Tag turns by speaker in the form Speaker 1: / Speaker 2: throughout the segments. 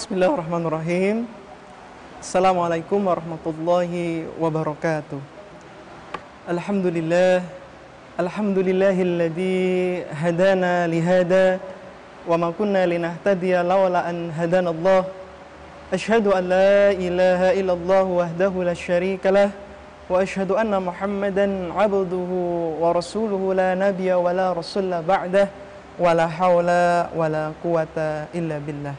Speaker 1: Bismillahirrahmanirrahim. Assalamualaikum warahmatullahi wabarakatuh. Alhamdulillah, alhamdulillahilladzi hadana lihada wa ma kunna linahtadiya laula an hadanallah. Asyhadu an la ilaha illallah wahdahu la syarikalah wa asyhadu anna Muhammadan abduhu wa rasuluhu la nabiyya wa la rasula ba'dah wa la haula wa la quwata illa billah.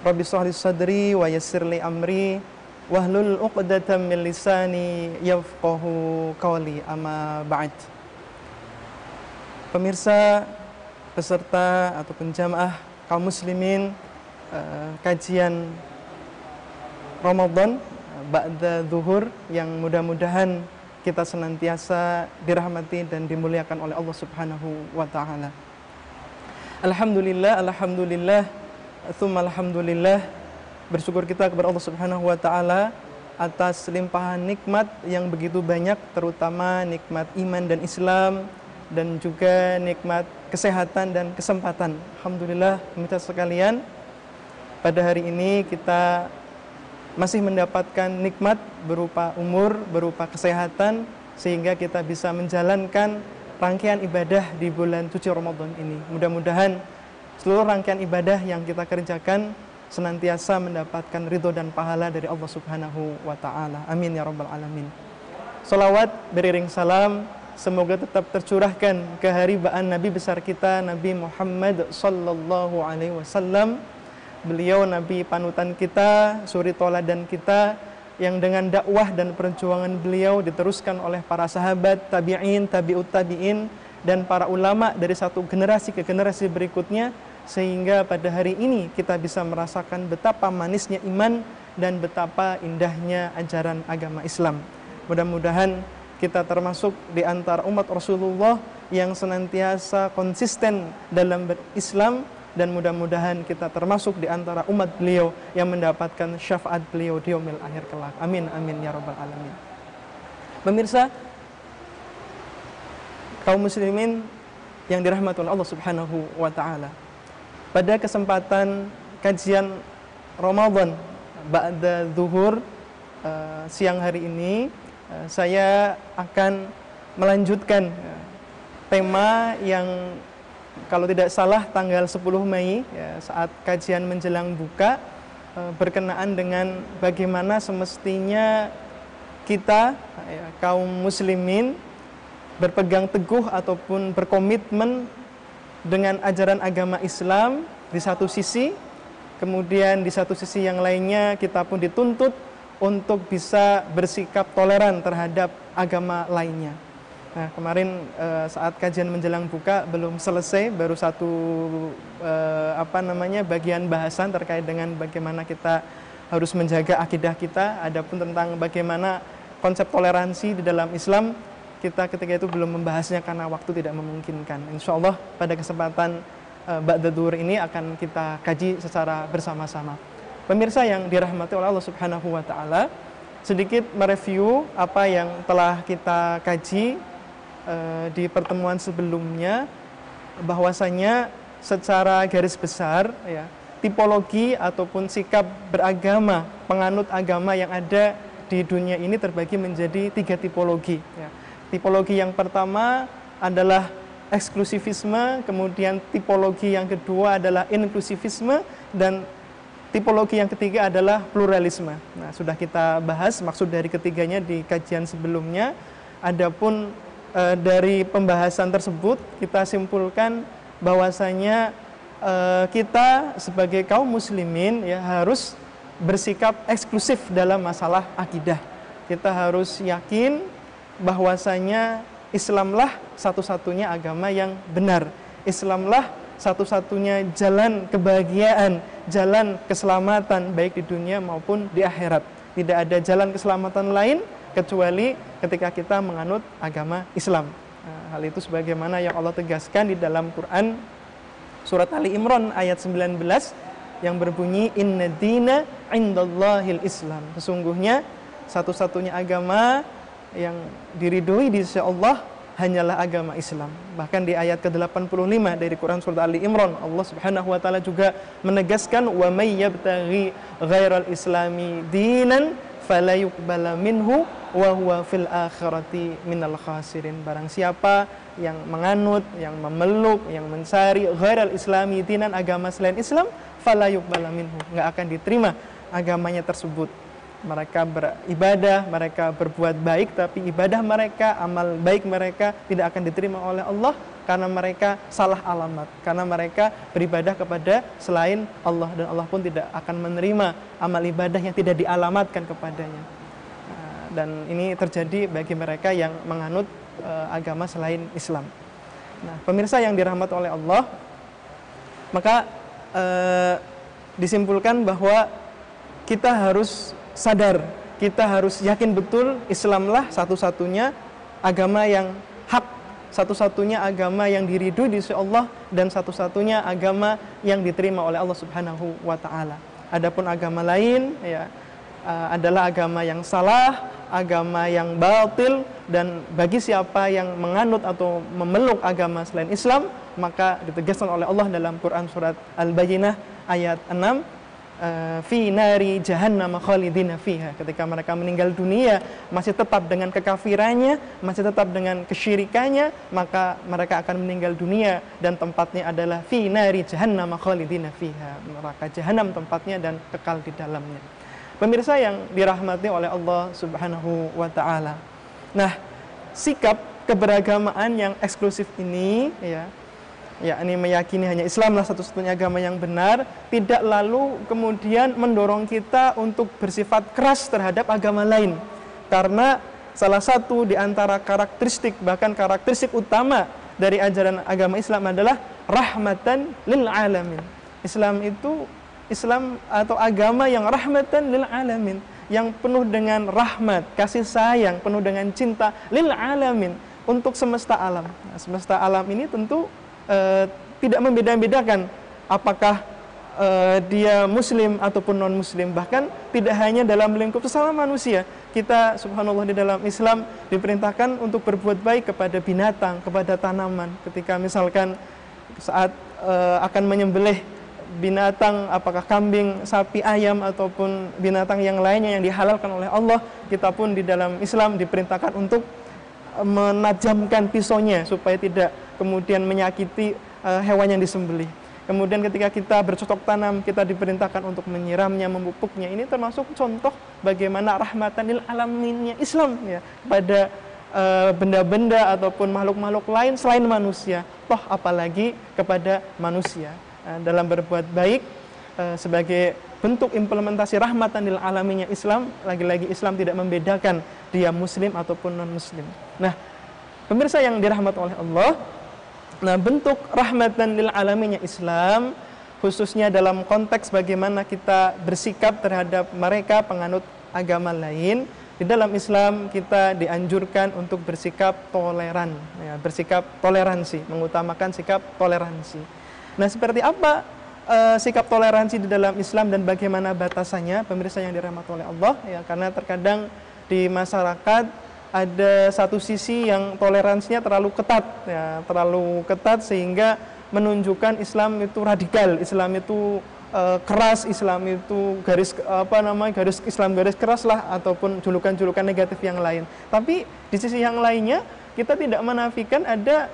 Speaker 1: Rabbi shrah li sadri wa yassir li amri wahlul 'uqdatam min lisani yafqahu qawli, amma ba'd. Pemirsa, peserta ataupun jamaah kaum muslimin, kajian Ramadan ba'da zuhur yang mudah-mudahan kita senantiasa dirahmati dan dimuliakan oleh Allah Subhanahu wa taala. Alhamdulillah, alhamdulillah, tsumma alhamdulillah, bersyukur kita kepada Allah Subhanahu wa taala atas limpahan nikmat yang begitu banyak, terutama nikmat iman dan Islam dan juga nikmat kesehatan dan kesempatan. Alhamdulillah, pemirsa sekalian, pada hari ini kita masih mendapatkan nikmat berupa umur, berupa kesehatan, sehingga kita bisa menjalankan rangkaian ibadah di bulan suci Ramadan ini. Mudah-mudahan seluruh rangkaian ibadah yang kita kerjakan senantiasa mendapatkan ridho dan pahala dari Allah Subhanahu wa ta'ala. Amin ya rabbal alamin. Salawat beriring salam semoga tetap tercurahkan keharibaan Nabi besar kita, Nabi Muhammad sallallahu alaihi wasallam. Beliau Nabi panutan kita, suri toladan kita, yang dengan dakwah dan perjuangan beliau diteruskan oleh para sahabat, tabi'in, tabi'ut tabi'in, dan para ulama dari satu generasi ke generasi berikutnya, sehingga pada hari ini kita bisa merasakan betapa manisnya iman dan betapa indahnya ajaran agama Islam. Mudah-mudahan kita termasuk di antara umat Rasulullah yang senantiasa konsisten dalam berislam, dan mudah-mudahan kita termasuk di antara umat beliau yang mendapatkan syafaat beliau di yaumil akhir kelak. Amin amin ya rabbal alamin. Pemirsa, kaum muslimin yang dirahmati oleh Allah Subhanahu wa taala, pada kesempatan kajian Ramadan ba'da zuhur siang hari ini, saya akan melanjutkan tema yang kalau tidak salah tanggal 10 Mei ya, saat kajian menjelang buka, berkenaan dengan bagaimana semestinya kita ya, kaum muslimin berpegang teguh ataupun berkomitmen dengan ajaran agama Islam di satu sisi, kemudian di satu sisi yang lainnya kita pun dituntut untuk bisa bersikap toleran terhadap agama lainnya. Nah, kemarin saat kajian menjelang buka belum selesai, baru satu bagian bahasan terkait dengan bagaimana kita harus menjaga akidah kita. Adapun tentang bagaimana konsep toleransi di dalam Islam, kita ketika itu belum membahasnya karena waktu tidak memungkinkan. Insya Allah pada kesempatan ba'da dhuhr ini akan kita kaji secara bersama-sama. Pemirsa yang dirahmati oleh Allah Subhanahu wa taala, sedikit mereview apa yang telah kita kaji di pertemuan sebelumnya, bahwasanya secara garis besar ya, tipologi ataupun sikap beragama penganut agama yang ada di dunia ini terbagi menjadi 3 tipologi ya. Tipologi yang pertama adalah eksklusivisme, kemudian tipologi yang kedua adalah inklusivisme, dan tipologi yang ketiga adalah pluralisme. Nah, sudah kita bahas maksud dari ketiganya di kajian sebelumnya. Adapun dari pembahasan tersebut kita simpulkan bahwasanya kita sebagai kaum muslimin ya harus bersikap eksklusif dalam masalah akidah. Kita harus yakin bahwasanya Islamlah satu-satunya agama yang benar. Islamlah satu-satunya jalan kebahagiaan, jalan keselamatan baik di dunia maupun di akhirat. Tidak ada jalan keselamatan lain kecuali ketika kita menganut agama Islam. Nah, hal itu sebagaimana yang Allah tegaskan di dalam Quran surat Ali Imran ayat 19 yang berbunyi inna dina indallahil Islam. Sesungguhnya satu-satunya agama yang diridhoi di sisi Allah hanyalah agama Islam. Bahkan di ayat ke-85 dari Quran surat Ali Imran, Allah Subhanahu wa taala juga menegaskan wa may yabtaghi ghairal islami dinan fala yuqbala minhu wa huwa fil akhirati minal khasirin. Barang siapa yang menganut, yang memeluk, yang mencari ghairal islami dinan, agama selain Islam, fala yuqbala minhu, enggak akan diterima agamanya tersebut. Mereka beribadah, mereka berbuat baik, tapi ibadah mereka, amal baik mereka tidak akan diterima oleh Allah karena mereka salah alamat, karena mereka beribadah kepada selain Allah, dan Allah pun tidak akan menerima amal ibadah yang tidak dialamatkan kepadanya. Dan ini terjadi bagi mereka yang menganut agama selain Islam. Nah, pemirsa yang dirahmati oleh Allah, maka disimpulkan bahwa kita harus sadar, kita harus yakin betul Islamlah satu-satunya agama yang hak, satu-satunya agama yang diridhoi di sisi Allah, dan satu-satunya agama yang diterima oleh Allah Subhanahu wa taala. Adapun agama lain ya adalah agama yang salah, agama yang batil, dan bagi siapa yang menganut atau memeluk agama selain Islam, maka ditegaskan oleh Allah dalam Quran surat Al-Bayyinah ayat 6, fi nari jahannam khalidina fiha. Ketika mereka meninggal dunia masih tetap dengan kekafirannya, masih tetap dengan kesyirikannya, maka mereka akan meninggal dunia dan tempatnya adalah fi nari jahannam khalidina fiha. Neraka jahanam tempatnya dan kekal di dalamnya. Pemirsa yang dirahmati oleh Allah Subhanahu wa taala. Nah, sikap keberagamaan yang eksklusif ini yakni meyakini hanya Islamlah satu-satunya agama yang benar, tidak lalu kemudian mendorong kita untuk bersifat keras terhadap agama lain. Karena salah satu di antara karakteristik, bahkan karakteristik utama dari ajaran agama Islam adalah rahmatan lil alamin. Islam atau agama yang rahmatan lil alamin, yang penuh dengan rahmat, kasih sayang, penuh dengan cinta lil alamin, untuk semesta alam. Nah, semesta alam ini tentu tidak membeda-bedakan apakah dia muslim ataupun non muslim, bahkan tidak hanya dalam lingkup sesama manusia. Kita subhanallah di dalam Islam diperintahkan untuk berbuat baik kepada binatang, kepada tanaman. Ketika misalkan saat akan menyembelih binatang, apakah kambing, sapi, ayam ataupun binatang yang lainnya yang dihalalkan oleh Allah, kita pun di dalam Islam diperintahkan untuk menajamkan pisaunya supaya tidak kemudian menyakiti hewan yang disembelih. Kemudian ketika kita bercocok tanam, kita diperintahkan untuk menyiramnya, memupuknya. Ini termasuk contoh bagaimana rahmatan lil alaminnya Islam ya, pada benda-benda ataupun makhluk-makhluk lain selain manusia, toh apalagi kepada manusia. Dalam berbuat baik sebagai bentuk implementasi rahmatan lil alaminnya Islam, lagi-lagi Islam tidak membedakan dia muslim ataupun non muslim. Nah, pemirsa yang dirahmati oleh Allah, nah bentuk rahmatan lil alaminnya Islam khususnya dalam konteks bagaimana kita bersikap terhadap mereka penganut agama lain. Di dalam Islam kita dianjurkan untuk bersikap toleran ya, bersikap toleransi, mengutamakan sikap toleransi. Nah, seperti apa sikap toleransi di dalam Islam dan bagaimana batasannya, pemirsa yang dirahmati oleh Allah ya, karena terkadang di masyarakat ada satu sisi yang toleransinya terlalu ketat ya, terlalu ketat sehingga menunjukkan Islam itu radikal, Islam itu keras, Islam itu garis Islam garis keras lah, ataupun julukan-julukan negatif yang lain. Tapi di sisi yang lainnya kita tidak menafikan ada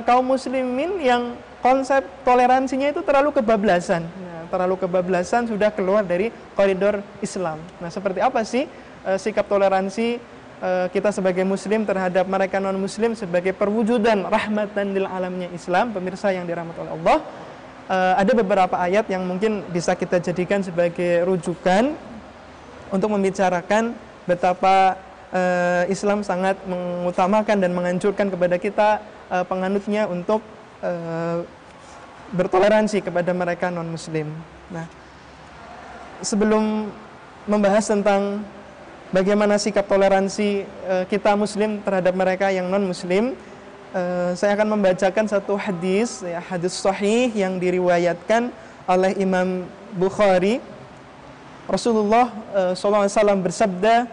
Speaker 1: kaum muslimin yang konsep toleransinya itu terlalu kebablasan. Nah, terlalu kebablasan, sudah keluar dari koridor Islam. Nah, seperti apa sih sikap toleransi kita sebagai muslim terhadap mereka non muslim sebagai perwujudan rahmatan lil alamnya Islam? Pemirsa yang dirahmati oleh Allah, ada beberapa ayat yang mungkin bisa kita jadikan sebagai rujukan untuk membicarakan betapa Islam sangat mengutamakan dan menganjurkan kepada kita penganutnya untuk bertoleransi kepada mereka non muslim. Nah, sebelum membahas tentang bagaimana sikap toleransi kita muslim terhadap mereka yang non muslim, saya akan membacakan satu hadis ya, hadis sahih yang diriwayatkan oleh Imam Bukhari. Rasulullah SAW bersabda,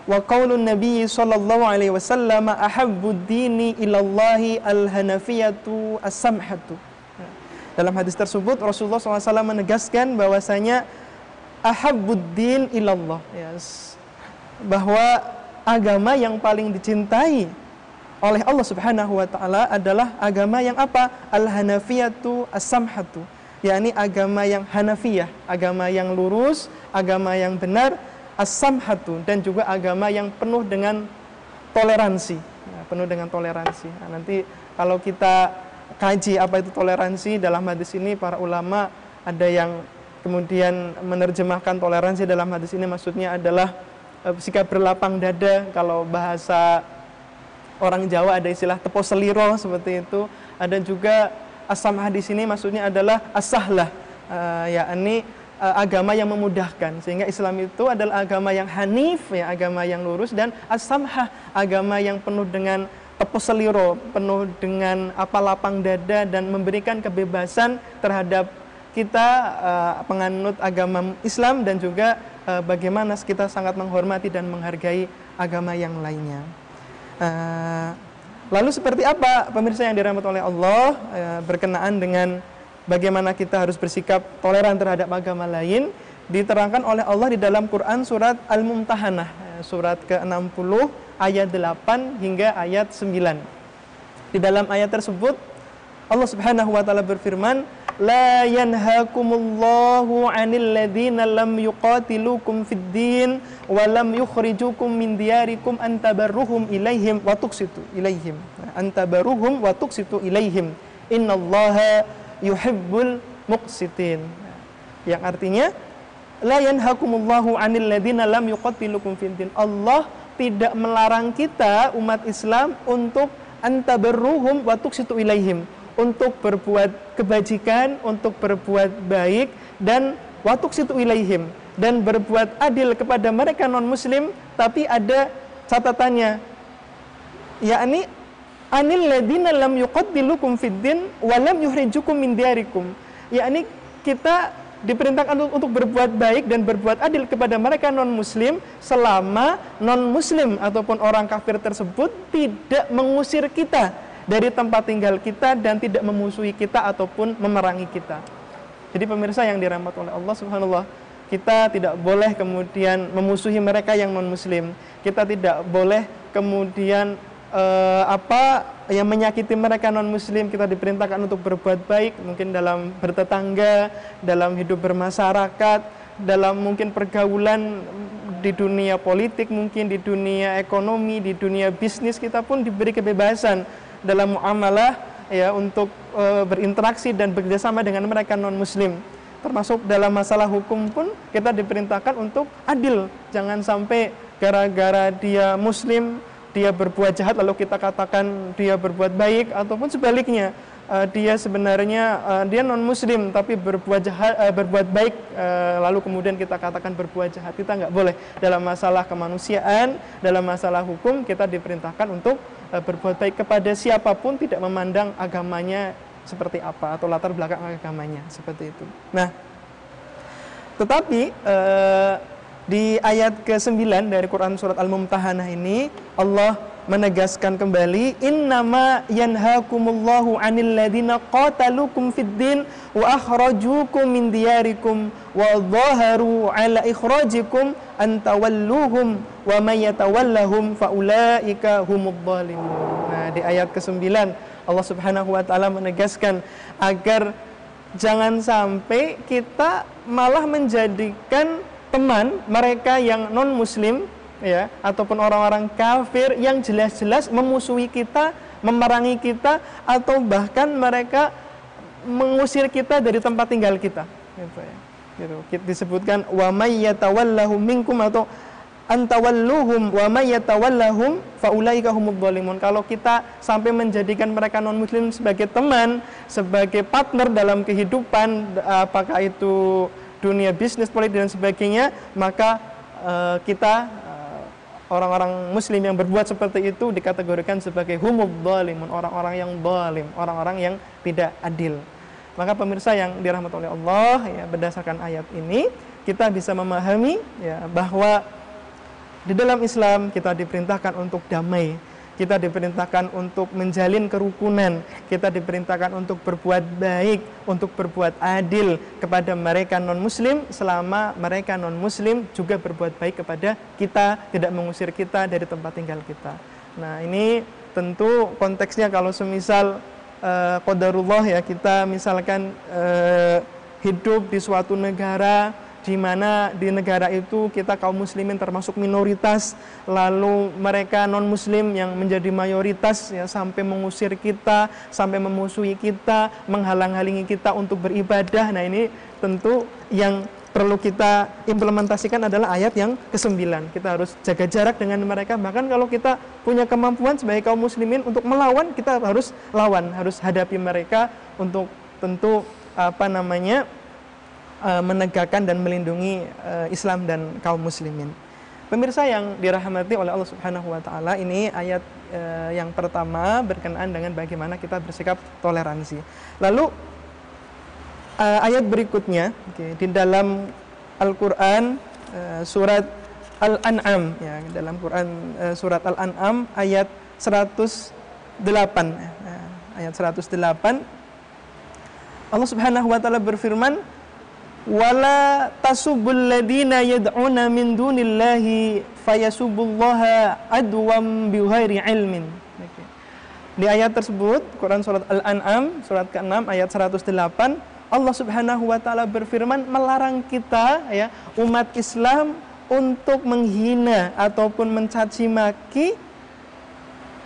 Speaker 1: wa qaulun nabi sallallahu alaihi wasallam ahabbud dini ilallahi al-hanafiyatu as-samhatu. Dalam hadis tersebut Rasulullah SAW menegaskan bahwasanya ahabbud din ilallah, ya, bahwa agama yang paling dicintai oleh Allah Subhanahu wa taala adalah agama yang apa? Al-hanafiyatu as-samhatu, yakni agama yang Hanafiyah, agama yang lurus, agama yang benar, as-samhatu, dan juga agama yang penuh dengan toleransi, ya, penuh dengan toleransi. Nah, nanti kalau kita kaji apa itu toleransi, dalam hadis ini para ulama ada yang kemudian menerjemahkan toleransi dalam hadis ini maksudnya adalah sikap berlapang dada. Kalau bahasa orang Jawa ada istilah tepo seliro seperti itu. Ada juga as-samhah di sini maksudnya adalah as-sahlah, yakni agama yang memudahkan, sehingga Islam itu adalah agama yang hanif, ya, agama yang lurus, dan as-samhah, agama yang penuh dengan tepo seliro, penuh dengan lapang dada dan memberikan kebebasan terhadap kita penganut agama Islam, dan juga bagaimana kita sangat menghormati dan menghargai agama yang lainnya. Lalu seperti apa pemirsa yang dirahmati oleh Allah, berkenaan dengan bagaimana kita harus bersikap toleran terhadap agama lain, diterangkan oleh Allah di dalam Quran surat Al-Mumtahanah, surat ke-60 ayat 8 hingga ayat 9. Di dalam ayat tersebut Allah Subhanahu wa taala berfirman, la yanhakumullahu 'anil ladzina lam yuqatilukum fid din wa lam yukhrijukum min diyarikum an tabarruhum ilaihim wa tuqsitu ilaihim. An tabarruhum wa tuqsitu ilaihim. Innallaha yuhibbul muqsitin. Yang artinya la yanhakumullahu 'anil ladzina lam yuqatilukum fid din. Allah tidak melarang kita umat Islam untuk antabarruhum wa tuqsitu ilaihim, untuk berbuat kebajikan, untuk berbuat baik, dan wa tuqsitu ilaihim, dan berbuat adil kepada mereka non muslim. Tapi ada catatannya, yakni anil ladzina lam yuqatilukum fid din wa lam yukhrijukum min diyarikum, yakni kita diperintahkan untuk berbuat baik dan berbuat adil kepada mereka non-muslim selama non-muslim ataupun orang kafir tersebut tidak mengusir kita dari tempat tinggal kita dan tidak memusuhi kita ataupun memerangi kita. Jadi pemirsa yang dirahmati oleh Allah Subhanallah, kita tidak boleh kemudian memusuhi mereka yang non-muslim. Kita tidak boleh kemudian yang menyakiti mereka non-muslim. Kita diperintahkan untuk berbuat baik, mungkin dalam bertetangga, dalam hidup bermasyarakat, dalam mungkin pergaulan di dunia politik, mungkin di dunia ekonomi, di dunia bisnis. Kita pun diberi kebebasan dalam muamalah, ya, untuk berinteraksi dan bekerjasama dengan mereka non-muslim. Termasuk dalam masalah hukum pun kita diperintahkan untuk adil. Jangan sampai gara-gara dia muslim, dia berbuat jahat lalu kita katakan dia berbuat baik, ataupun sebaliknya, dia sebenarnya dia non muslim tapi berbuat jahat, berbuat baik, lalu kemudian kita katakan berbuat jahat. Kita nggak boleh. Dalam masalah kemanusiaan, dalam masalah hukum, kita diperintahkan untuk berbuat baik kepada siapapun, tidak memandang agamanya seperti apa atau latar belakang agamanya, seperti itu. Nah, tetapi di ayat ke-9 dari Quran surat Al-Mumtahanah ini Allah menegaskan kembali, innama yanhakumullahu 'anil ladzina qatalukum fid din wa akhrajukum min diyarikum wa dhaharu 'ala ikhrajikum an tawalluhum wa may yatawallahum faulaika humudz zalimun. Nah, di ayat ke-9 Allah Subhanahu wa taala menegaskan agar jangan sampai kita malah menjadikan teman mereka yang non-muslim, ya, ataupun orang-orang kafir yang jelas-jelas memusuhi kita, memerangi kita, atau bahkan mereka mengusir kita dari tempat tinggal kita, gitu ya. Gitu. Disebutkan wa may yatawallahum minkum, atau antawalluhum wa may yatawallahum faulaika humudz zalimun. Kalau kita sampai menjadikan mereka non-muslim sebagai teman, sebagai partner dalam kehidupan, apakah itu dunia bisnis, politik, dan sebagainya, maka kita orang-orang muslim yang berbuat seperti itu dikategorikan sebagai humudz zalimun, orang-orang yang zalim, orang-orang yang tidak adil. Maka pemirsa yang dirahmati oleh Allah, ya, berdasarkan ayat ini kita bisa memahami, ya, bahwa Di dalam Islam kita diperintahkan untuk damai, kita diperintahkan untuk menjalin kerukunan, kita diperintahkan untuk berbuat baik, untuk berbuat adil kepada mereka non-muslim, selama mereka non-muslim juga berbuat baik kepada kita, tidak mengusir kita dari tempat tinggal kita. Nah, ini tentu konteksnya kalau semisal qadarullah ya, kita misalkan hidup di suatu negara di mana di negara itu kita kaum muslimin termasuk minoritas, lalu mereka non muslim yang menjadi mayoritas ya, sampai mengusir kita, sampai memusuhi kita, menghalang-halangi kita untuk beribadah. Nah, ini tentu yang perlu kita implementasikan adalah ayat yang ke-9. Kita harus jaga jarak dengan mereka. Bahkan kalau kita punya kemampuan sebagai kaum muslimin untuk melawan, kita harus lawan, harus hadapi mereka untuk tentu menegakkan dan melindungi Islam dan kaum muslimin. Pemirsa yang dirahmati oleh Allah Subhanahu wa taala, ini ayat yang pertama berkenaan dengan bagaimana kita bersikap toleransi. Lalu ayat berikutnya di dalam Al-Qur'an surat Al-An'am ya, dalam Quran surat Al-An'am ayat 108. Ayat 108 Allah Subhanahu wa taala berfirman, wala tasubbul ladina yad'una min dunillahi fayasubbullaha adwam bighairi ilmin. Di ayat tersebut, Quran surat Al-An'am surat ke-6 ayat 108, Allah Subhanahu wa taala berfirman melarang kita ya, umat Islam untuk menghina ataupun mencaci maki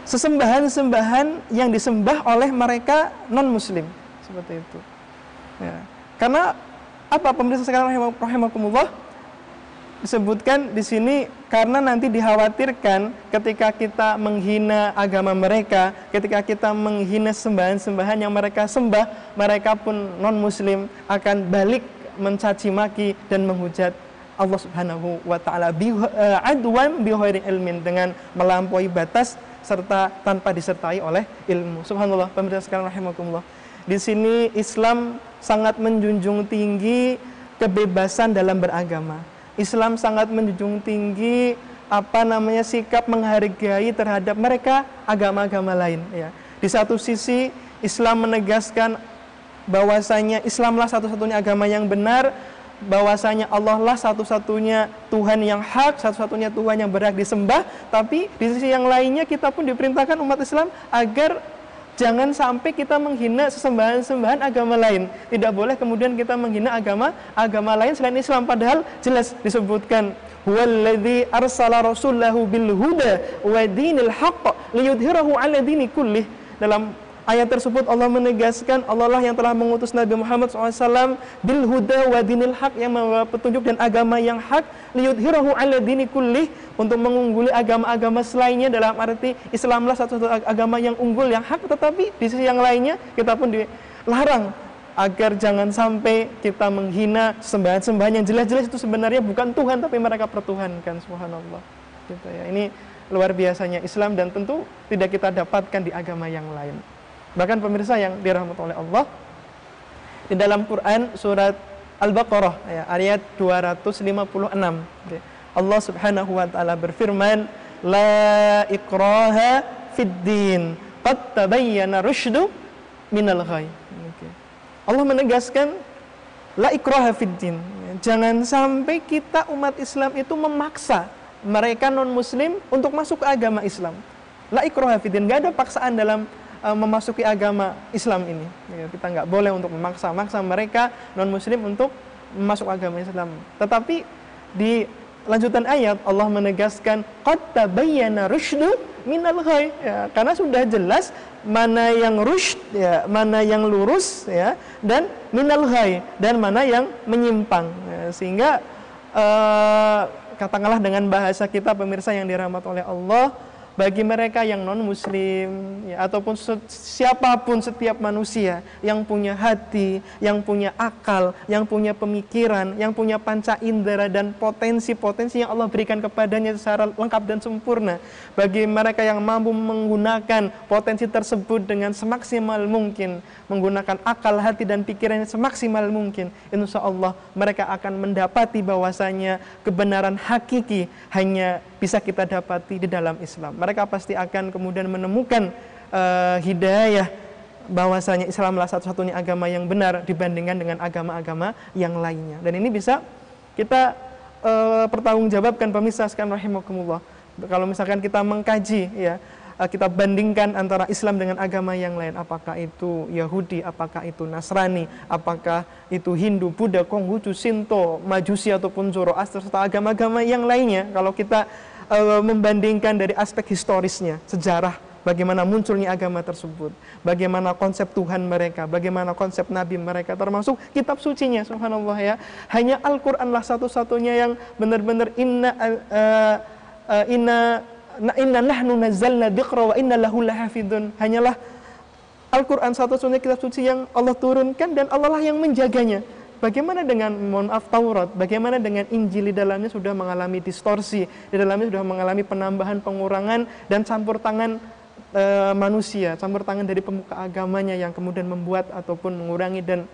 Speaker 1: sesembahan-sembahan yang disembah oleh mereka non-muslim, seperti itu. Ya. Karena apa, pemirsa sekalian rahimakumullah, disebutkan di sini karena nanti dikhawatirkan ketika kita menghina agama mereka, ketika kita menghina sembahan-sembahan yang mereka sembah, mereka pun non-muslim akan balik mencaci maki dan menghujat Allah Subhanahu wa taala adwan bi ghairi ilmin, dengan melampaui batas serta tanpa disertai oleh ilmu. Subhanallah, pemirsa sekalian rahimakumullah. Di sini Islam sangat menjunjung tinggi kebebasan dalam beragama. Islam sangat menjunjung tinggi sikap menghargai terhadap mereka agama-agama lain ya. Di satu sisi Islam menegaskan bahwasanya Islamlah satu-satunya agama yang benar, bahwasanya Allah lah satu-satunya Tuhan yang hak, satu-satunya Tuhan yang berhak disembah. Tapi di sisi yang lainnya kita pun diperintahkan umat Islam agar jangan sampai kita menghina sesembahan-sembahan agama lain. Tidak boleh kemudian kita menghina agama lain selain Islam, padahal jelas disebutkan huwallazi arsala rasulahu bil huda wa dinil haqq liyudhhirahu 'ala dini kullih. Dalam ayat tersebut Allah menegaskan Allah lah yang telah mengutus Nabi Muhammad SAW bil huda wa dinil haq, yang membawa petunjuk dan agama yang hak, liyudhhirahu 'ala dini kullih, untuk mengungguli agama-agama selainnya, dalam arti Islamlah satu-satu agama yang unggul, yang hak. Tetapi di sisi yang lainnya kita pun dilarang agar jangan sampai kita menghina sembahan-sembahan yang jelas-jelas itu sebenarnya bukan Tuhan tapi mereka pertuhankan. Subhanallah gitu ya. Ini luar biasanya Islam dan tentu tidak kita dapatkan di agama yang lain. Bahkan pemirsa yang dirahmati oleh Allah, di dalam Quran surat Al-Baqarah ya, ayat 256 Allah Subhanahu wa taala berfirman, la ikraha fid din qad tabayyana rusydu minal ghayy. Allah menegaskan la ikraha fid din, jangan sampai kita umat Islam itu memaksa mereka non muslim untuk masuk ke agama Islam. La ikraha fid din, enggak ada paksaan dalam memasuki agama Islam ini. Kita nggak boleh untuk memaksa mereka non-muslim untuk masuk agama Islam. Tetapi di lanjutan ayat Allah menegaskan qad tabayyana rusydu minal ghayy ya, karena sudah jelas mana yang rusyd ya, mana yang lurus ya, dan minal ghayy, dan mana yang menyimpang ya, sehingga katakanlah dengan bahasa kita pemirsa yang dirahmati oleh Allah, bagi mereka yang non-muslim ya, ataupun siapapun, setiap manusia yang punya hati, yang punya akal, yang punya pemikiran, yang punya panca indera dan potensi-potensi yang Allah berikan kepadanya secara lengkap dan sempurna, bagi mereka yang mampu menggunakan potensi tersebut dengan semaksimal mungkin, menggunakan akal, hati dan pikirannya semaksimal mungkin, insya Allah mereka akan mendapati bahwasanya kebenaran hakiki hanya bisa kita dapati di dalam Islam. Mereka pasti akan kemudian menemukan hidayah bahwasanya Islamlah satu-satunya agama yang benar dibandingkan dengan agama-agama yang lainnya. Dan ini bisa kita pertanggungjawabkan pemirsa sekalian rahimakumullah. Kalau misalkan kita mengkaji, ya, kita bandingkan antara Islam dengan agama yang lain, apakah itu Yahudi, apakah itu Nasrani, apakah itu Hindu, Buddha, Konghucu, Shinto, Majusi ataupun Zoroaster serta agama-agama yang lainnya. Kalau kita membandingkan dari aspek historisnya, sejarah bagaimana munculnya agama tersebut, bagaimana konsep Tuhan mereka, bagaimana konsep Nabi mereka, termasuk kitab sucinya, subhanallah ya. Hanya Al-Quranlah satu-satunya yang benar-benar inna nahnu nazzalna dzikra wa inna lahu lahafidun. Hanyalah Al-Quran satu-satunya kitab suci yang Allah turunkan dan Allah lah yang menjaganya. Bagaimana dengan Taurat, bagaimana dengan Injil? Di dalamnya sudah mengalami distorsi, di dalamnya sudah mengalami penambahan, pengurangan, dan campur tangan manusia, campur tangan dari pemuka agamanya yang kemudian membuat ataupun mengurangi dan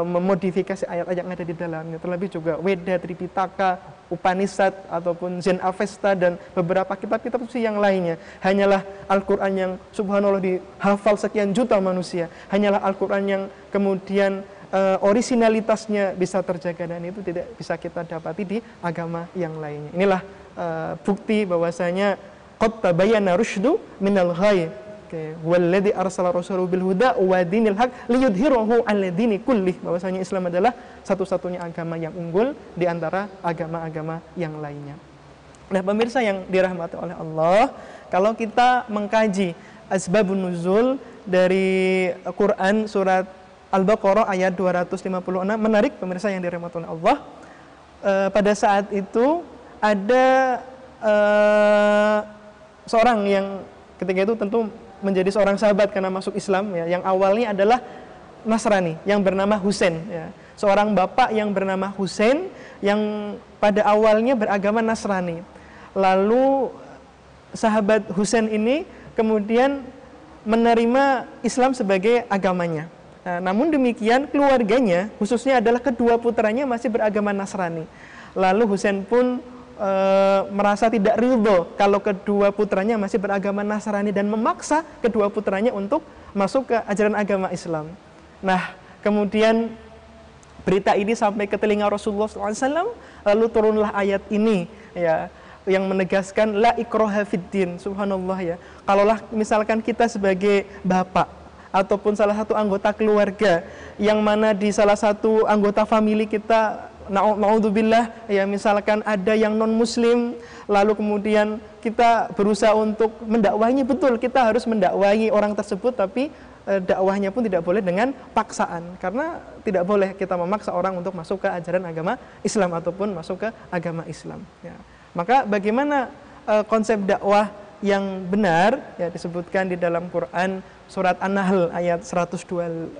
Speaker 1: memodifikasi ayat-ayat yang ada di dalamnya. Terlebih juga Weda, Tripitaka, Upanishad ataupun Zen Avesta dan beberapa kitab-kitab suci yang lainnya. Hanyalah Al-Quran yang subhanallah dihafal sekian juta manusia. Hanyalah Al-Quran yang kemudian orisinalitasnya bisa terjaga, dan itu tidak bisa kita dapati di agama yang lainnya. Inilah bukti bahwasanya qad tabayyana rusydu minal ghayy. Walladzi arsala rasulahu bil huda wa dinil haq liyudhhirahu 'ala dini kullih. Bahwasanya Islam adalah satu-satunya agama yang unggul di antara agama-agama yang lainnya. Nah, pemirsa yang dirahmati oleh Allah, kalau kita mengkaji asbabun nuzul dari Quran surat Al-Baqarah ayat 256, menarik pemirsa yang dirahmati oleh Allah. Pada saat itu ada seorang yang ketika itu tentu menjadi seorang sahabat karena masuk Islam, ya, yang awalnya adalah Nasrani, yang bernama Husain, ya. Seorang bapak yang bernama Husain yang pada awalnya beragama Nasrani. Lalu sahabat Husain ini kemudian menerima Islam sebagai agamanya. Nah, namun demikian keluarganya, khususnya adalah kedua putranya, masih beragama Nasrani. Lalu Husain pun merasa tidak ridho kalau kedua putranya masih beragama Nasrani dan memaksa kedua putranya untuk masuk ke ajaran agama Islam. Nah, kemudian berita ini sampai ke telinga Rasulullah SAW, lalu turunlah ayat ini, ya, yang menegaskan la ikraha fiddin. Subhanallah, ya. Kalaulah misalkan kita sebagai bapak ataupun salah satu anggota keluarga yang mana di salah satu anggota famili kita, na'udzubillah, ya, misalkan ada yang non muslim, lalu kemudian kita berusaha untuk mendakwahinya. Betul, kita harus mendakwahi orang tersebut, tapi dakwahnya pun tidak boleh dengan paksaan, karena tidak boleh kita memaksa orang untuk masuk ke ajaran agama Islam ataupun masuk ke agama Islam, ya. Maka bagaimana konsep dakwah yang benar, ya, disebutkan di dalam Quran surat An-Nahl ayat 125,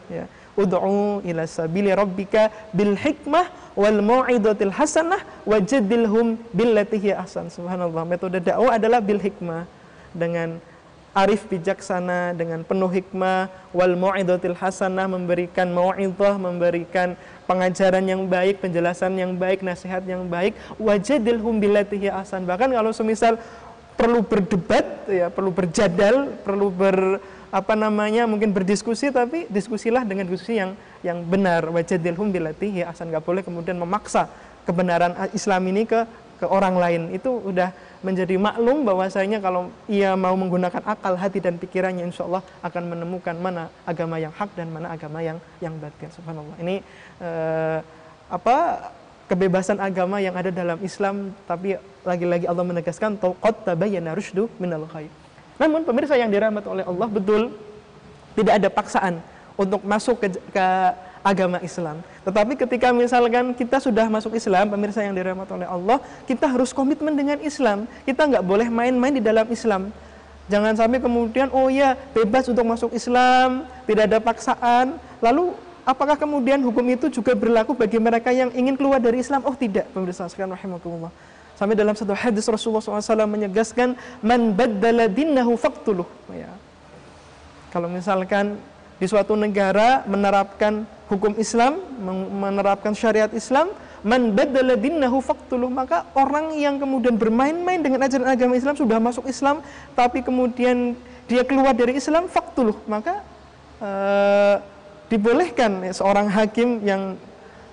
Speaker 1: ya. Ud'u ila sabili rabbika bil hikmah wal mau'izatil hasanah wajadilhum billati hiya ahsan. Subhanallah, metode dakwah adalah bil hikmah, dengan arif bijaksana, dengan penuh hikmah, wal mau'izatil hasanah, memberikan mau'izah, memberikan pengajaran yang baik, penjelasan yang baik, nasihat yang baik, wajadilhum billati hiya ahsan. Bahkan kalau semisal perlu berdebat, ya, perlu berjadal, perlu mungkin berdiskusi, tapi diskusilah dengan diskusi yang benar. Wajadilhum billati hiya ahsan. Enggak boleh kemudian memaksa kebenaran Islam ini ke orang lain. Itu udah menjadi maklum bahwasanya kalau ia mau menggunakan akal, hati, dan pikirannya, insya Allah akan menemukan mana agama yang hak dan mana agama yang batil. Subhanallah. Ini kebebasan agama yang ada dalam Islam, tapi lagi-lagi Allah menegaskan qad tabayyana rusydu minal ghayy. Namun pemirsa yang dirahmati oleh Allah, betul tidak ada paksaan untuk masuk ke agama Islam. Tetapi ketika misalkan kita sudah masuk Islam, pemirsa yang dirahmati oleh Allah, kita harus komitmen dengan Islam. Kita nggak boleh main-main di dalam Islam. Jangan sampai kemudian, oh ya, bebas untuk masuk Islam, tidak ada paksaan. Lalu apakah kemudian hukum itu juga berlaku bagi mereka yang ingin keluar dari Islam? Oh tidak, pemirsa sekalian rahimakumullah. Sampai dalam satu hadis Rasulullah SAW menyegaskan, man baddala dinahu faqtuluh, ya. Kalau misalkan di suatu negara menerapkan hukum Islam, menerapkan syariat Islam, man badala dinahu faqtuluh, maka orang yang kemudian bermain-main dengan ajaran agama Islam, sudah masuk Islam tapi kemudian dia keluar dari Islam, faqtuluh, maka dibolehkan seorang hakim yang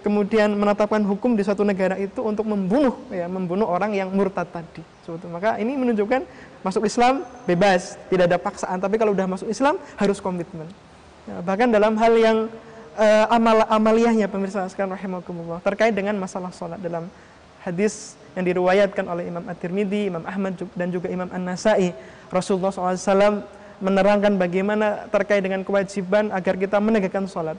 Speaker 1: kemudian menetapkan hukum di suatu negara itu untuk membunuh orang yang murtad tadi. Maka ini menunjukkan masuk Islam bebas, tidak ada paksaan, tapi kalau sudah masuk Islam harus komitmen. Bahkan dalam hal yang amaliyahnya, pemirsa sekalian rahimakumullah, terkait dengan masalah sholat, dalam hadis yang diriwayatkan oleh Imam At-Tirmidzi, Imam Ahmad dan juga Imam An-Nasai, Rasulullah SAW menerangkan bagaimana terkait dengan kewajiban agar kita menegakkan sholat.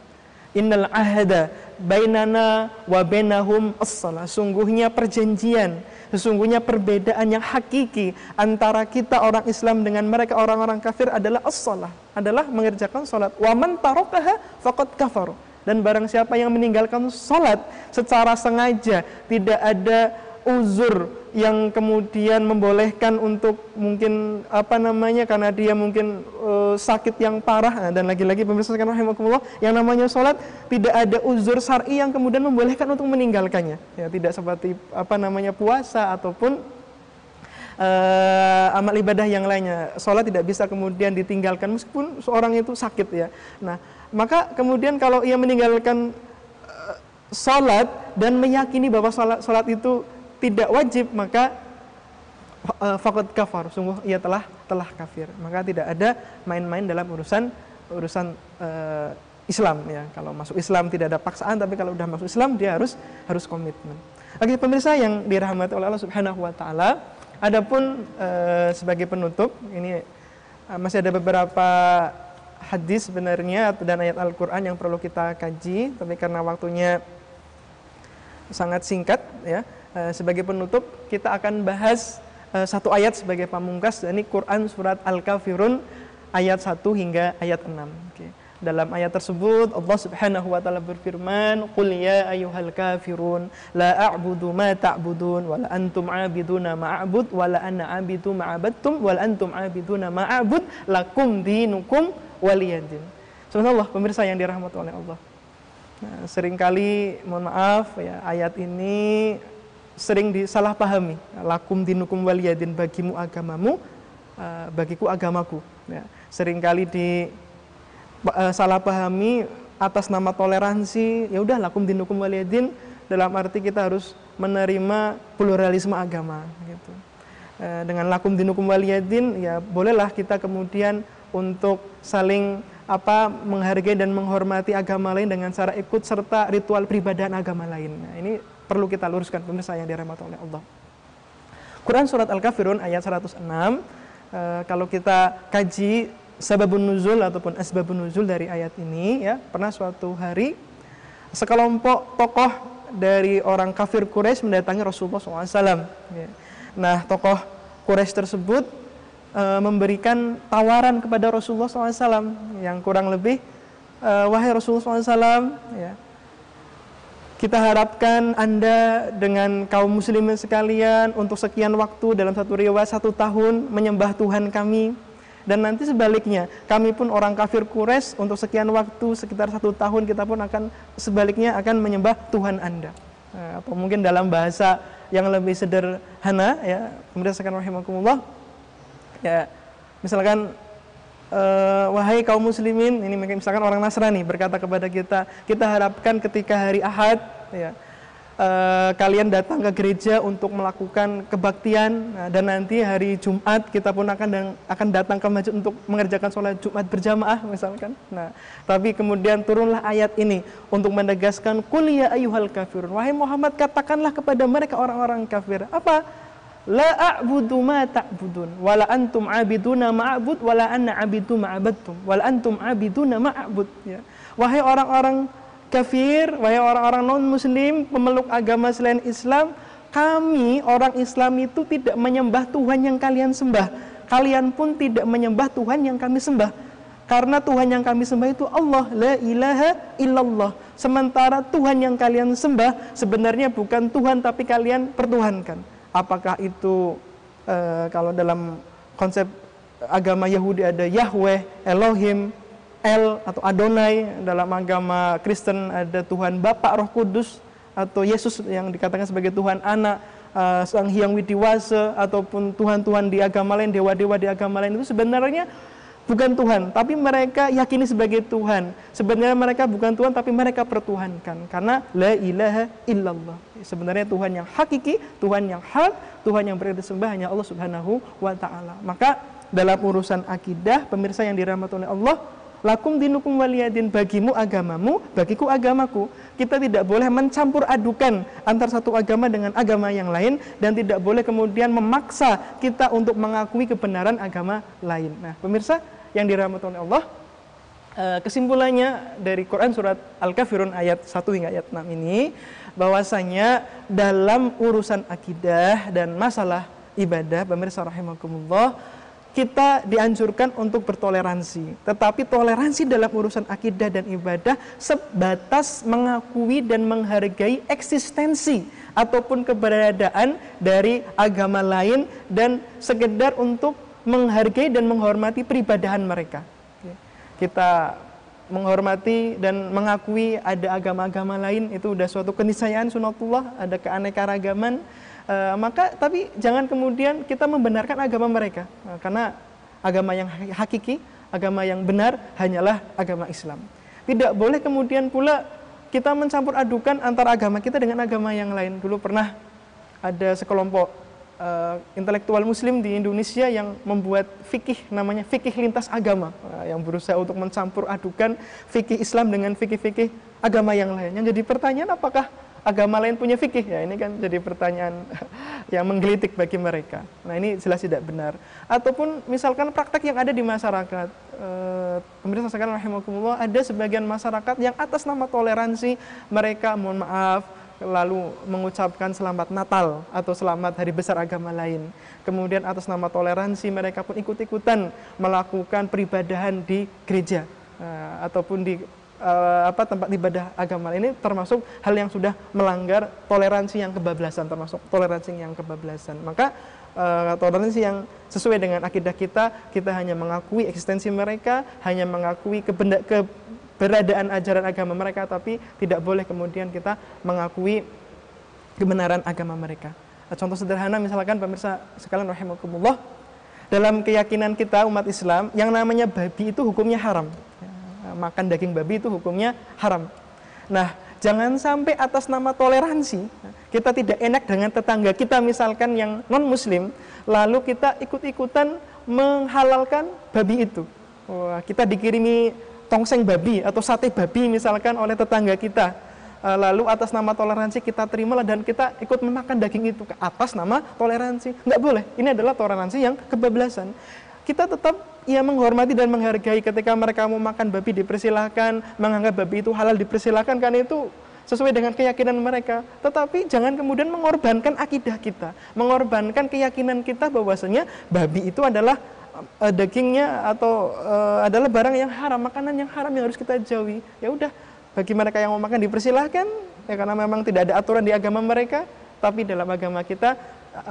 Speaker 1: Innal ahada bainana wa bainahum as-shalah. Sungguhnya perjanjian, sesungguhnya perbedaan yang hakiki antara kita orang Islam dengan mereka orang-orang kafir adalah as-shalah, adalah mengerjakan salat. Wa man tarakaha faqad kafar. Dan barang siapa yang meninggalkan salat secara sengaja, tidak ada uzur yang kemudian membolehkan untuk mungkin karena dia mungkin sakit yang parah, dan lagi-lagi pemirsa sekalian rahimakumullah, yang namanya sholat tidak ada uzur syar'i yang kemudian membolehkan untuk meninggalkannya, ya, tidak seperti puasa ataupun amal ibadah yang lainnya. Sholat tidak bisa kemudian ditinggalkan meskipun seorang itu sakit, ya. Nah, maka kemudian kalau ia meninggalkan sholat dan meyakini bahwa sholat itu tidak wajib, maka faqad kafar, sungguh ia telah kafir. Maka tidak ada main-main dalam urusan Islam, ya. Kalau masuk Islam tidak ada paksaan, tapi kalau sudah masuk Islam dia harus komitmen. Oke, pemirsa yang dirahmati oleh Allah Subhanahu wa taala, adapun sebagai penutup ini masih ada beberapa hadis sebenarnya dan ayat Al-Qur'an yang perlu kita kaji, tapi karena waktunya sangat singkat, ya. Sebagai penutup kita akan bahas satu ayat sebagai pamungkas, ini Quran surat Al-Kafirun ayat 1 hingga ayat 6. Oke. Dalam ayat tersebut Allah Subhanahu wa taala berfirman, "Qul ya ayyuhal kafirun la a'budu ma ta'budun wa la antum 'abiduna ma a'bud wa la ana 'abidu ma 'abadtum wa la antum 'abiduna ma a'bud lakum dinukum waliyadin." Subhanallah, pemirsa yang dirahmati oleh Allah. Nah, seringkali mohon maaf, ya, ayat ini sering disalahpahami. Lakum dinukum waliyadin, bagimu agamamu, bagiku agamaku. Ya, seringkali disalahpahami atas nama toleransi. Ya udah, lakum dinukum waliyadin dalam arti kita harus menerima pluralisme agama, gitu. Dengan lakum dinukum waliyadin, ya bolehlah kita kemudian untuk saling menghargai dan menghormati agama lain dengan cara ikut serta ritual peribadahan agama lain. Nah, ini perlu kita luruskan, pemirsa yang dirahmati oleh Allah. Quran surat Al-Kafirun ayat 106, kalau kita kaji sababun nuzul ataupun asbabun nuzul dari ayat ini, ya, pernah suatu hari sekelompok tokoh dari orang kafir Quraisy mendatangi Rasulullah SAW. Ya. Nah, tokoh Quraisy tersebut memberikan tawaran kepada Rasulullah SAW yang kurang lebih, wahai Rasulullah SAW, ya, kita harapkan Anda dengan kaum muslimin sekalian untuk sekian waktu, dalam satu riwayat 1 tahun, menyembah Tuhan kami. Dan nanti sebaliknya, kami pun orang kafir Quraisy untuk sekian waktu, sekitar 1 tahun, kita pun akan sebaliknya akan menyembah Tuhan Anda. Atau mungkin dalam bahasa yang lebih sederhana, ya, kemudian sekalian rahimakumullah, ya, misalkan wahai kaum muslimin, ini misalkan orang Nasrani berkata kepada kita, kita harapkan ketika hari Ahad, ya, kalian datang ke gereja untuk melakukan kebaktian, dan nanti hari Jumat kita pun akan datang ke masjid untuk mengerjakan sholat Jumat berjamaah, misalkan. Nah, tapi kemudian turunlah ayat ini untuk menegaskan, qul ya ayyuhal kafirun, wahai Muhammad, katakanlah kepada mereka orang-orang kafir, apa? La a'budu ma ta'budun wala antum 'abiduna ma'bud wala anna 'abidu ma'abadtum wala antum 'abiduna ma'bud, ya. Wahai orang-orang kafir, wahai orang-orang non muslim, pemeluk agama selain Islam, kami orang Islam itu tidak menyembah Tuhan yang kalian sembah. Kalian pun tidak menyembah Tuhan yang kami sembah. Karena Tuhan yang kami sembah itu Allah, la ilaha illallah. Sementara Tuhan yang kalian sembah sebenarnya bukan Tuhan, tapi kalian pertuhankan. Apakah itu kalau dalam konsep agama Yahudi ada Yahweh, Elohim, El atau Adonai, dalam agama Kristen ada Tuhan Bapa, Roh Kudus, atau Yesus yang dikatakan sebagai Tuhan anak, Sang Hyang Widiwasa, ataupun Tuhan-Tuhan di agama lain, dewa-dewa di agama lain, itu sebenarnya bukan Tuhan, tapi mereka yakini sebagai Tuhan. Sebenarnya mereka bukan Tuhan, tapi mereka pertuhankan. Karena la ilaha illallah. Sebenarnya Tuhan yang hakiki, Tuhan yang hak, Tuhan yang berada disembah hanya Allah Subhanahu wa ta'ala. Maka dalam urusan akidah, pemirsa yang dirahmati oleh Allah, lakum dinukum waliyadin, bagimu agamamu, bagiku agamaku. Kita tidak boleh mencampur adukan antara satu agama dengan agama yang lain, dan tidak boleh kemudian memaksa kita untuk mengakui kebenaran agama lain. Nah, pemirsa yang dirahmati oleh Allah, kesimpulannya dari Quran surat Al-Kafirun ayat 1 hingga ayat 6 ini, bahwasanya dalam urusan akidah dan masalah ibadah, pemirsa rahimakumullah, kita dianjurkan untuk bertoleransi. Tetapi toleransi dalam urusan akidah dan ibadah sebatas mengakui dan menghargai eksistensi ataupun keberadaan dari agama lain, dan sekedar untuk menghargai dan menghormati peribadahan mereka. Kita menghormati dan mengakui ada agama-agama lain, itu sudah suatu keniscayaan sunatullah, ada keanekaragaman. Maka tapi jangan kemudian kita membenarkan agama mereka, karena agama yang hakiki, agama yang benar hanyalah agama Islam. Tidak boleh kemudian pula kita mencampur adukan antara agama kita dengan agama yang lain. Dulu pernah ada sekelompok intelektual muslim di Indonesia yang membuat fikih, namanya fikih lintas agama, yang berusaha untuk mencampur adukan fikih Islam dengan fikih-fikih agama yang lain. Yang jadi pertanyaan, apakah agama lain punya fikih? Ya, ini kan jadi pertanyaan yang menggelitik bagi mereka. Nah, ini jelas tidak benar. Ataupun misalkan praktek yang ada di masyarakat, pemirsa sekalian rahimakumullah, ada sebagian masyarakat yang atas nama toleransi mereka, mohon maaf, lalu mengucapkan selamat Natal atau selamat hari besar agama lain. Kemudian atas nama toleransi mereka pun ikut-ikutan melakukan peribadahan di gereja, ataupun di tempat ibadah agama. Ini termasuk hal yang sudah melanggar toleransi yang kebablasan, termasuk toleransi yang kebablasan. Maka toleransi yang sesuai dengan akidah kita hanya mengakui eksistensi mereka, hanya mengakui keberadaan ajaran agama mereka, tapi tidak boleh kemudian kita mengakui kebenaran agama mereka. Contoh sederhana misalkan, pemirsa sekalian rahimakumullah, dalam keyakinan kita umat Islam, yang namanya babi itu hukumnya haram. Makan daging babi itu hukumnya haram. Nah, jangan sampai atas nama toleransi kita tidak enak dengan tetangga kita misalkan yang non muslim, lalu kita ikut-ikutan menghalalkan babi itu. Kita dikirimi tongseng babi atau sate babi misalkan oleh tetangga kita, lalu atas nama toleransi kita terimalah dan kita ikut memakan daging itu ke atas nama toleransi. Nggak boleh. Ini adalah toleransi yang kebablasan. Kita tetap menghormati dan menghargai ketika mereka mau makan babi dipersilahkan, menganggap babi itu halal dipersilahkan, karena itu sesuai dengan keyakinan mereka. Tetapi jangan kemudian mengorbankan akidah kita, mengorbankan keyakinan kita bahwasanya babi itu adalah dagingnya atau adalah barang yang haram, makanan yang haram yang harus kita jauhi. Ya udah, bagi mereka yang mau makan dipersilahkan, ya karena memang tidak ada aturan di agama mereka, tapi dalam agama kita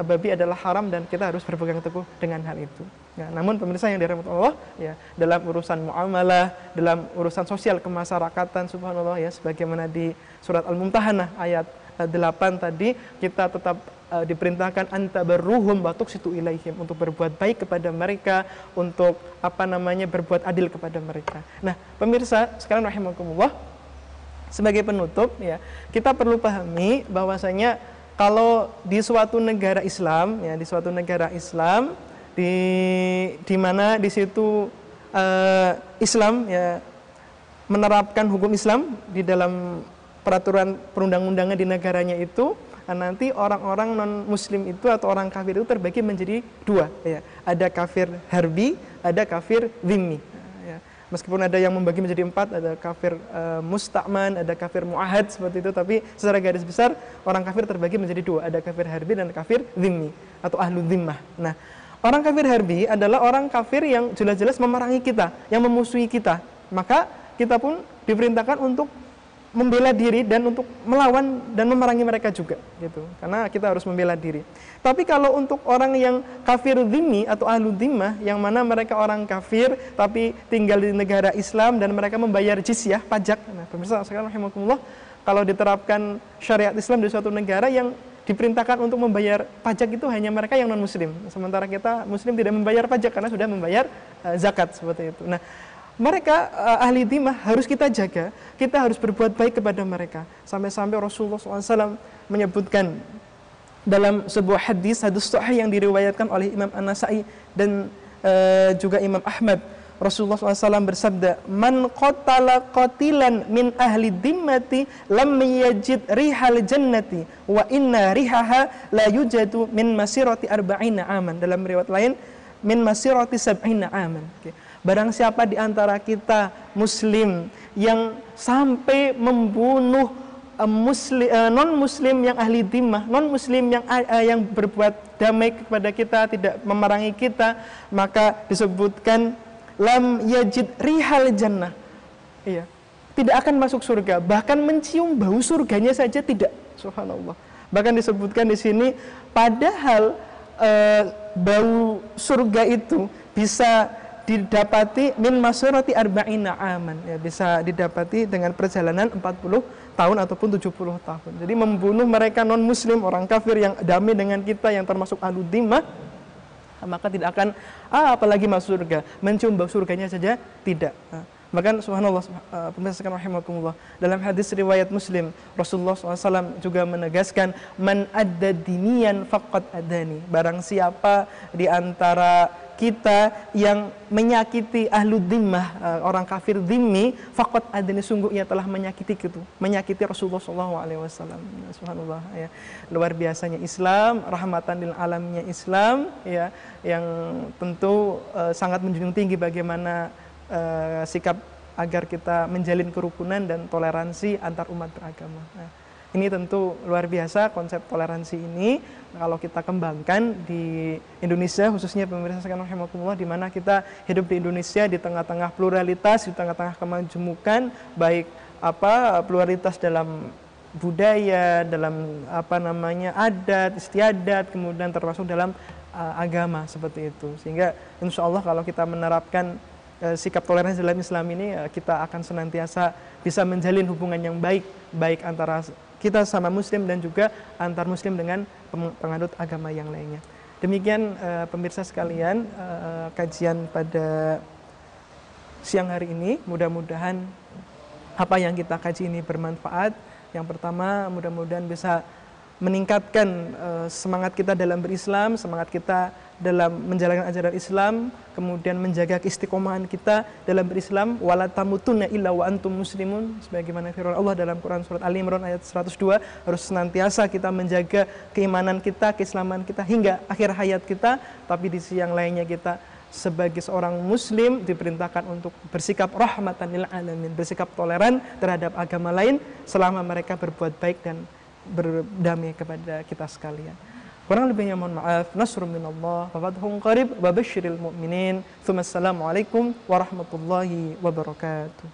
Speaker 1: babi adalah haram dan kita harus berpegang teguh dengan hal itu. Ya, namun pemirsa yang dirahmati Allah, ya, dalam urusan muamalah, dalam urusan sosial kemasyarakatan, subhanallah, ya, sebagaimana di surat Al-Mumtahanah ayat 8 tadi, kita tetap diperintahkan antabarruhum wa tuqsitu ilaihim, untuk berbuat baik kepada mereka, untuk berbuat adil kepada mereka. Nah, pemirsa sekalian rahimakumullah, sebagai penutup, ya, kita perlu pahami bahwasanya kalau di suatu negara Islam, ya, di suatu negara Islam di mana di situ Islam, ya, menerapkan hukum Islam di dalam peraturan perundang-undangan di negaranya itu, nanti orang-orang non-muslim itu atau orang kafir itu terbagi menjadi dua, ya. Ada kafir harbi, ada kafir dhimmi. Meskipun ada yang membagi menjadi 4, ada kafir musta'man, ada kafir mu'ahad, seperti itu, tapi secara garis besar orang kafir terbagi menjadi 2, ada kafir harbi dan kafir dhimmi atau ahlu dhimmah. Nah, orang kafir harbi adalah orang kafir yang jelas-jelas memerangi kita, yang memusuhi kita. Maka kita pun diperintahkan untuk membela diri dan untuk melawan dan memerangi mereka juga, gitu. Karena kita harus membela diri. Tapi kalau untuk orang yang kafir dhimmi atau ahlu dhimmah, yang mana mereka orang kafir tapi tinggal di negara Islam dan mereka membayar jizyah, pajak. Nah, pemirsa sekalian rahimakumullah, kalau diterapkan syariat Islam di suatu negara yang diperintahkan untuk membayar pajak itu hanya mereka yang non-muslim. Sementara kita muslim tidak membayar pajak karena sudah membayar zakat seperti itu. Nah, mereka ahli dhimah harus kita jaga, kita harus berbuat baik kepada mereka. Sampai-sampai Rasulullah SAW menyebutkan dalam sebuah hadis sahih yang diriwayatkan oleh Imam An-Nasa'i dan juga Imam Ahmad. Rasulullah SAW bersabda, "Man qatala qatilan min ahli dhimmati lam yajid rihal jannati wa inna rihaha la yujadu min masirati arba'ina aman." Dalam riwayat lain, min masirati sab'ina aman. Barang siapa di antara kita muslim yang sampai membunuh non-muslim yang ahli dhimmah, non-muslim yang berbuat damai kepada kita, tidak memerangi kita, maka disebutkan lam yajid rihal jannah. Iya. Tidak akan masuk surga, bahkan mencium bau surganya saja tidak. Subhanallah. Bahkan disebutkan di sini, padahal bau surga itu bisa didapati min masirati arba'ina aman, ya, bisa didapati dengan perjalanan 40 tahun ataupun 70 tahun. Jadi membunuh mereka non muslim, orang kafir yang damai dengan kita, yang termasuk ahlu dhimmah, maka tidak akan apalagi masuk surga, mencium bau surganya saja tidak. Bahkan subhanallah, pemirsa rahimakumullah, dalam hadis riwayat Muslim, Rasulullah SAW juga menegaskan, man adda diniyan faqad adani. Barang siapa di antara kita yang menyakiti ahlu dhimmah, orang kafir dhimmi, faqad adani, sungguh ia telah menyakiti Rasulullah SAW. Subhanallah, ya. Luar biasanya Islam, rahmatan lil alamnya Islam, ya, yang tentu sangat menjunjung tinggi bagaimana sikap agar kita menjalin kerukunan dan toleransi antar umat beragama. Nah, ini tentu luar biasa konsep toleransi ini kalau kita kembangkan di Indonesia, khususnya pemirsa sekalian rahimakumullah, di mana kita hidup di Indonesia di tengah-tengah pluralitas, di tengah-tengah kemajemukan, baik pluralitas dalam budaya, dalam adat, istiadat, kemudian termasuk dalam agama seperti itu. Sehingga insya Allah kalau kita menerapkan sikap toleransi dalam Islam ini, kita akan senantiasa bisa menjalin hubungan yang baik antara kita sama muslim dan juga antar muslim dengan penganut agama yang lainnya. Demikian pemirsa sekalian, kajian pada siang hari ini. Mudah-mudahan apa yang kita kaji ini bermanfaat. Yang pertama, mudah-mudahan bisa meningkatkan semangat kita dalam berislam, semangat kita dalam menjalankan ajaran Islam, kemudian menjaga keistiqomahan kita dalam berislam, wala tamutunna illa wa antum muslimun, sebagaimana firman Allah dalam Quran surat Ali Imran ayat 102, harus senantiasa kita menjaga keimanan kita, keislaman kita hingga akhir hayat kita. Tapi di sisi yang lainnya kita sebagai seorang muslim diperintahkan untuk bersikap rahmatan lil alamin, bersikap toleran terhadap agama lain selama mereka berbuat baik dan berdamai kepada kita sekalian. Kurang lebihnya mohon maaf. Nasrun minallah wa fathun qarib wa basyiril mu'minin. Assalamualaikum warahmatullahi wabarakatuh.